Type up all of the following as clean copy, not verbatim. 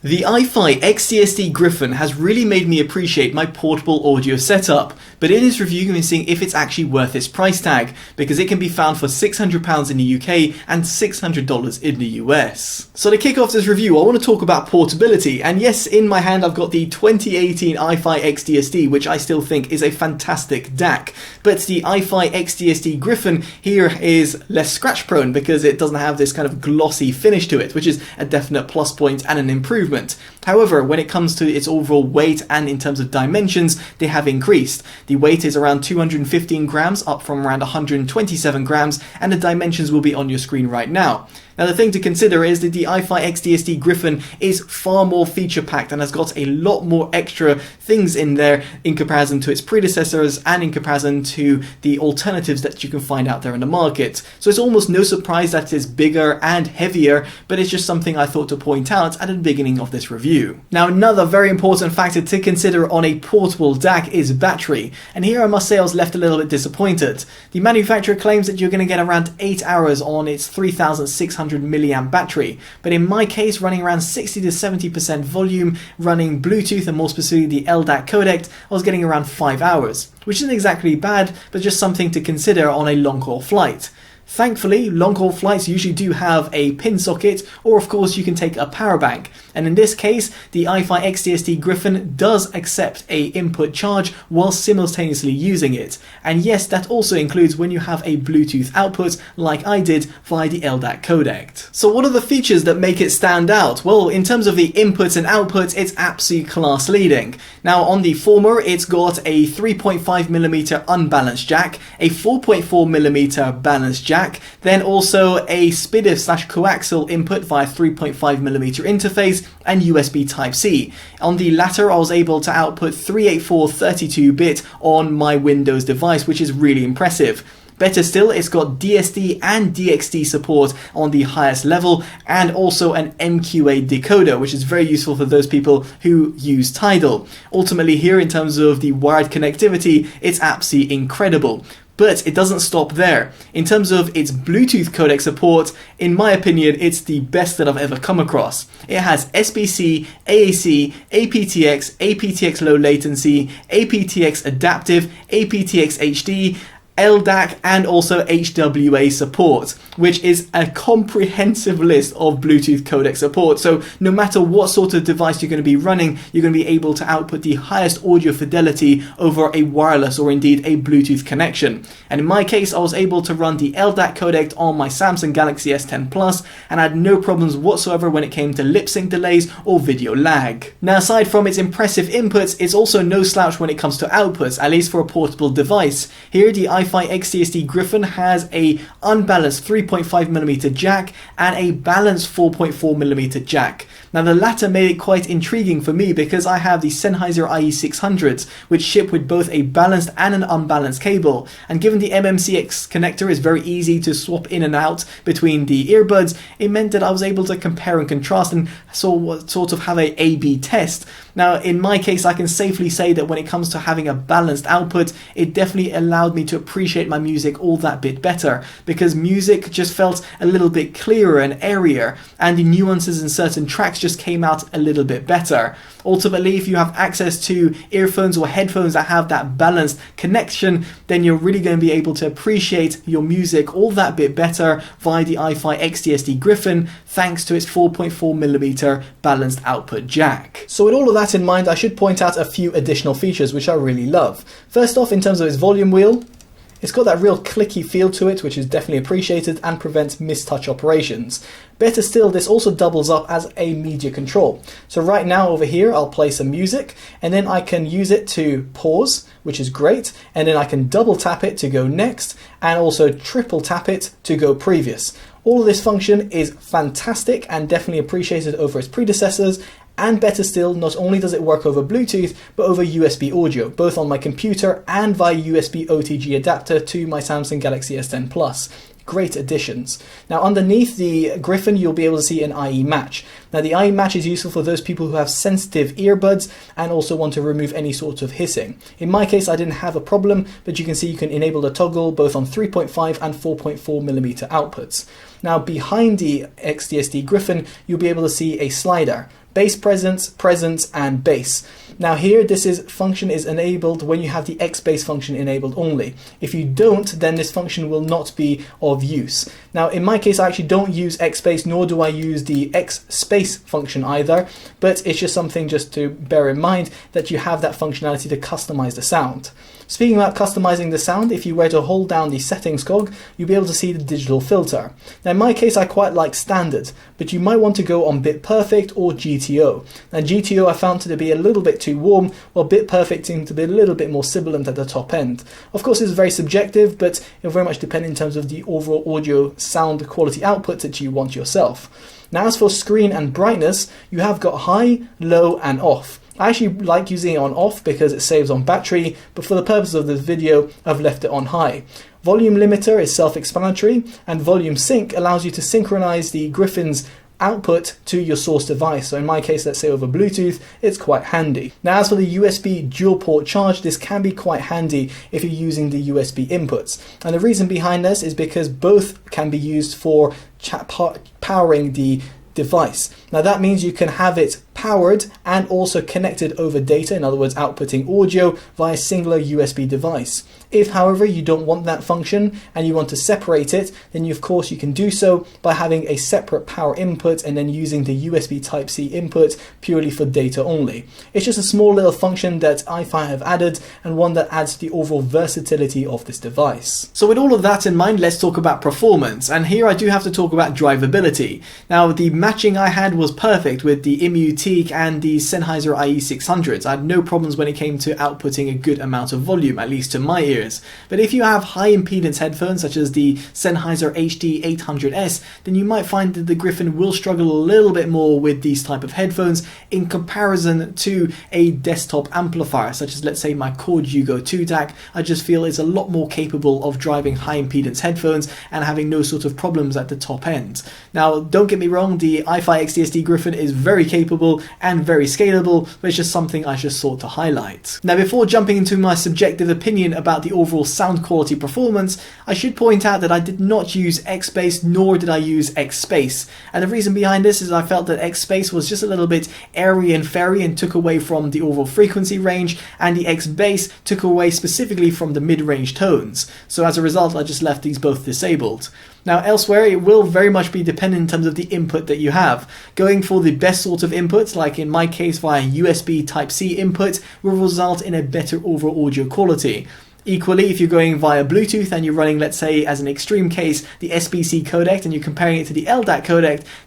The iFi xDSD Gryphon has really made me appreciate my portable audio setup, but in this review I'm seeing if it's actually worth its price tag, because it can be found for £600 in the UK and $600 in the US. So to kick off this review I want to talk about portability, and yes, in my hand I've got the 2018 iFi xDSD, which I still think is a fantastic DAC, but the iFi xDSD Gryphon here is less scratch prone because it doesn't have this kind of glossy finish to it, which is a definite plus point and an improvement. However, when it comes to its overall weight and in terms of dimensions, they have increased. The weight is around 215 grams, up from around 127 grams, and the dimensions will be on your screen right now. Now the thing to consider is that the iFi xDSD Gryphon is far more feature packed and has got a lot more extra things in there in comparison to its predecessors and in comparison to the alternatives that you can find out there in the market. So it's almost no surprise that it's bigger and heavier, but it's just something I thought to point out at the beginning of this review. Now another very important factor to consider on a portable DAC is battery, and here I must say I was left a little bit disappointed. The manufacturer claims that you're going to get around 8 hours on its 3600 milliamp battery, but in my case, running around 60 to 70% volume, running Bluetooth and more specifically the LDAC codec, I was getting around 5 hours, which isn't exactly bad, but just something to consider on a long haul flight. Thankfully, long haul flights usually do have a pin socket, or of course you can take a power bank, and in this case the iFi xDSD Gryphon does accept a input charge while simultaneously using it, and yes, that also includes when you have a Bluetooth output like I did via the LDAC codec. So what are the features that make it stand out? Well, in terms of the inputs and outputs, it's absolutely class leading. Now on the former, it's got a 3.5mm unbalanced jack, a 4.4mm balanced jack, then also a SPDIF/coaxial input via 3.5mm interface and USB Type-C. On the latter I was able to output 384 32-bit on my Windows device, which is really impressive. Better still, it's got DSD and DXD support on the highest level, and also an MQA decoder, which is very useful for those people who use Tidal. Ultimately here, in terms of the wired connectivity, it's absolutely incredible. But it doesn't stop there. In terms of its Bluetooth codec support, in my opinion, it's the best that I've ever come across. It has SBC, AAC, aptX, aptX low latency, aptX adaptive, aptX HD, LDAC and also HWA support, which is a comprehensive list of Bluetooth codec support. So no matter what sort of device you're going to be running, you're going to be able to output the highest audio fidelity over a wireless or indeed a Bluetooth connection. And in my case, I was able to run the LDAC codec on my Samsung Galaxy S10 Plus and I had no problems whatsoever when it came to lip sync delays or video lag. Now, aside from its impressive inputs, it's also no slouch when it comes to outputs, at least for a portable device. Here, the iFi xDSD Gryphon has a unbalanced 3.5mm jack and a balanced 4.4mm jack. Now the latter made it quite intriguing for me because I have the Sennheiser IE600s, which ship with both a balanced and an unbalanced cable, and given the MMCX connector is very easy to swap in and out between the earbuds, it meant that I was able to compare and contrast and sort of have a A/B test. Now in my case, I can safely say that when it comes to having a balanced output, it definitely allowed me to appreciate my music all that bit better, because music just felt a little bit clearer and airier, and the nuances in certain tracks just came out a little bit better. Ultimately, if you have access to earphones or headphones that have that balanced connection, then you're really going to be able to appreciate your music all that bit better via the iFi xDSD Gryphon, thanks to its 4.4mm balanced output jack. So with all of that in mind, I should point out a few additional features which I really love. First off, in terms of its volume wheel, it's got that real clicky feel to it, which is definitely appreciated and prevents mistouch operations. Better still, this also doubles up as a media control. So right now over here, I'll play some music and then I can use it to pause, which is great. And then I can double tap it to go next and also triple tap it to go previous. All of this function is fantastic and definitely appreciated over its predecessors. And better still, not only does it work over Bluetooth, but over USB audio, both on my computer and via USB OTG adapter to my Samsung Galaxy S10 Plus. Great additions. Now underneath the Gryphon, you'll be able to see an IE match. Now the IE match is useful for those people who have sensitive earbuds and also want to remove any sort of hissing. In my case, I didn't have a problem, but you can see you can enable the toggle both on 3.5 and 4.4mm outputs. Now behind the xDSD Gryphon, you'll be able to see a slider. bass presence, and bass. Now here, function is enabled when you have the XBass function enabled only. If you don't, then this function will not be of use. Now in my case, I actually don't use XBass, nor do I use the XSpace function either, but it's just something just to bear in mind that you have that functionality to customize the sound. Speaking about customizing the sound, if you were to hold down the settings cog, you'll be able to see the digital filter. Now in my case, I quite like standard, but you might want to go on Bit Perfect or GTO. Now GTO I found to be a little bit too warm, while Bit Perfect seemed to be a little bit more sibilant at the top end. Of course, it's very subjective, but it'll very much depend in terms of the overall audio sound quality output that you want yourself. Now as for screen and brightness, you have got high, low, and off. I actually like using it on off because it saves on battery, but for the purpose of this video, I've left it on high. Volume limiter is self-explanatory, and volume sync allows you to synchronize the Gryphon's output to your source device. So in my case, let's say over Bluetooth, it's quite handy. Now as for the USB dual port charge, this can be quite handy if you're using the USB inputs. And the reason behind this is because both can be used for powering the device. Now that means you can have it powered and also connected over data, in other words outputting audio via a singular USB device. If however you don't want that function and you want to separate it, then of course you can do so by having a separate power input and then using the USB Type-C input purely for data only. It's just a small little function that iFi have added, and one that adds to the overall versatility of this device. So with all of that in mind, let's talk about performance, and here I do have to talk about drivability. Now the matching I had was perfect with the MQA and the Sennheiser IE600s. I had no problems when it came to outputting a good amount of volume, at least to my ears. But if you have high impedance headphones such as the Sennheiser HD 800S, then you might find that the Gryphon will struggle a little bit more with these type of headphones in comparison to a desktop amplifier such as, let's say, my Chord Hugo 2 DAC. I just feel it's a lot more capable of driving high impedance headphones and having no sort of problems at the top end. Now don't get me wrong, the iFi xDSD Gryphon is very capable and very scalable, but it's just something I just thought to highlight. Now before jumping into my subjective opinion about the overall sound quality performance, I should point out that I did not use XBass nor did I use XSpace, and the reason behind this is I felt that XSpace was just a little bit airy and fairy and took away from the overall frequency range, and the XBass took away specifically from the mid-range tones. So as a result, I just left these both disabled. Now elsewhere, it will very much be dependent in terms of the input that you have. Going for the best sort of inputs, like in my case via USB Type-C input, will result in a better overall audio quality. Equally, if you're going via Bluetooth and you're running, let's say, as an extreme case, the SBC codec and you're comparing it to the LDAC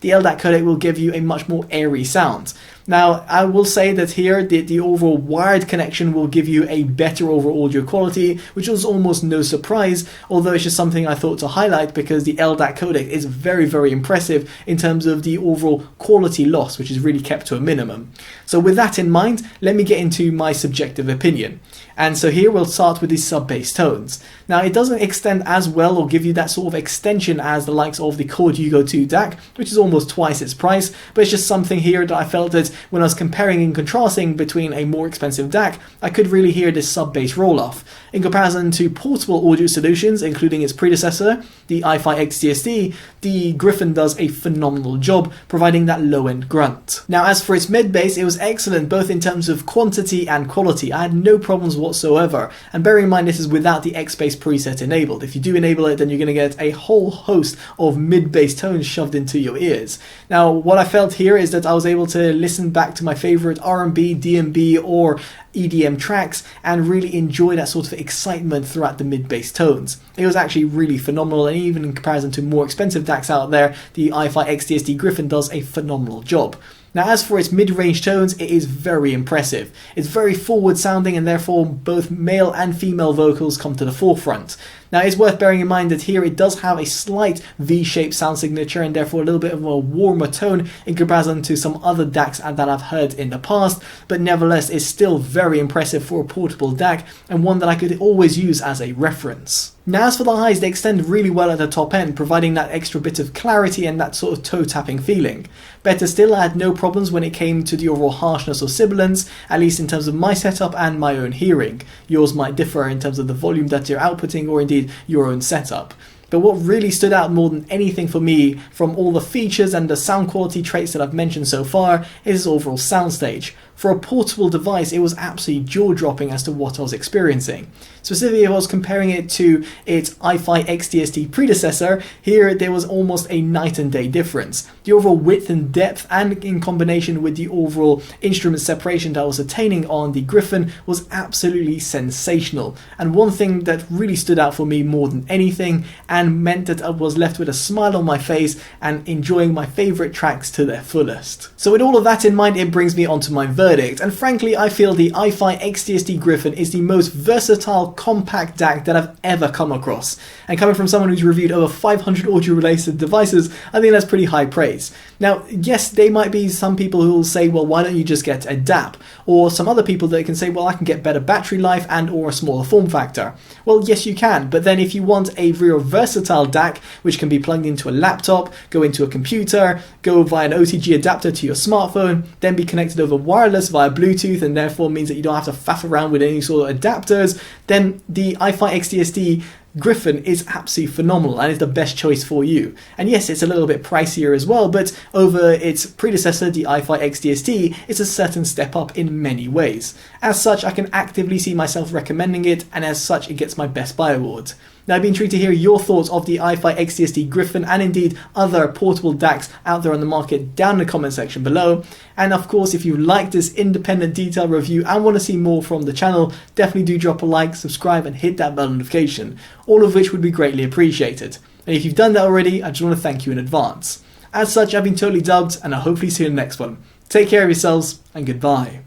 codec will give you a much more airy sound. Now, I will say that here the overall wired connection will give you a better overall audio quality, which was almost no surprise, although it's just something I thought to highlight because the LDAC codec is very, very impressive in terms of the overall quality loss, which is really kept to a minimum. So with that in mind, let me get into my subjective opinion. And so here we'll start with the sub-bass tones. Now it doesn't extend as well or give you that sort of extension as the likes of the Chord Hugo 2 DAC, which is almost twice its price, but it's just something here that I felt that when I was comparing and contrasting between a more expensive DAC, I could really hear this sub-bass roll-off. In comparison to portable audio solutions, including its predecessor, the iFi xDSD, the Gryphon does a phenomenal job providing that low-end grunt. Now as for its mid-bass, it was excellent both in terms of quantity and quality. I had no problems whatsoever, and bearing in mind this is without the XBass preset enabled. If you do enable it, then you're going to get a whole host of mid-bass tones shoved into your ears. Now what I felt here is that I was able to listen back to my favorite R&B, D&B or EDM tracks and really enjoy that sort of excitement throughout the mid-bass tones. It was actually really phenomenal, and even in comparison to more expensive DACs out there, the iFi xDSD Gryphon does a phenomenal job. Now as for its mid-range tones, it is very impressive. It's very forward sounding and therefore both male and female vocals come to the forefront. Now it's worth bearing in mind that here it does have a slight V-shaped sound signature and therefore a little bit of a warmer tone in comparison to some other DACs that I've heard in the past, but nevertheless is still very impressive for a portable DAC and one that I could always use as a reference. Now as for the highs, they extend really well at the top end, providing that extra bit of clarity and that sort of toe tapping feeling. Better still, I had no problems when it came to the overall harshness or sibilance, at least in terms of my setup and my own hearing. Yours might differ in terms of the volume that you're outputting or indeed your own setup. But what really stood out more than anything for me from all the features and the sound quality traits that I've mentioned so far is its overall soundstage. For a portable device, it was absolutely jaw-dropping as to what I was experiencing. Specifically, if I was comparing it to its iFi xDSD predecessor, here there was almost a night and day difference. The overall width and depth, and in combination with the overall instrument separation that I was attaining on the Gryphon, was absolutely sensational. And one thing that really stood out for me more than anything, and meant that I was left with a smile on my face and enjoying my favourite tracks to their fullest. So with all of that in mind, it brings me onto my verdict, and frankly I feel the iFi xDSD Gryphon is the most versatile compact DAC that I've ever come across, and coming from someone who's reviewed over 500 audio related devices, I think that's pretty high praise. Now yes, there might be some people who will say, well, why don't you just get a DAP, or some other people that can say, well, I can get better battery life and or a smaller form factor. Well, yes you can, but then if you want a real versatile DAC which can be plugged into a laptop, go into a computer, go via an OTG adapter to your smartphone, then be connected over wireless via Bluetooth, and therefore means that you don't have to faff around with any sort of adapters, then the iFi xDSD Gryphon is absolutely phenomenal and is the best choice for you. And yes, it's a little bit pricier as well, but over its predecessor, the iFi xDSD, it's a certain step up in many ways. As such, I can actively see myself recommending it, and as such, it gets my Best Buy award. Now, I'd be intrigued to hear your thoughts of the iFi xDSD Gryphon and indeed other portable DACs out there on the market down in the comment section below. And of course, if you like this independent detailed review and want to see more from the channel, definitely do drop a like, subscribe and hit that bell notification, all of which would be greatly appreciated. And if you've done that already, I just want to thank you in advance. As such, I've been Totally Dubbed, and I'll hopefully see you in the next one. Take care of yourselves and goodbye.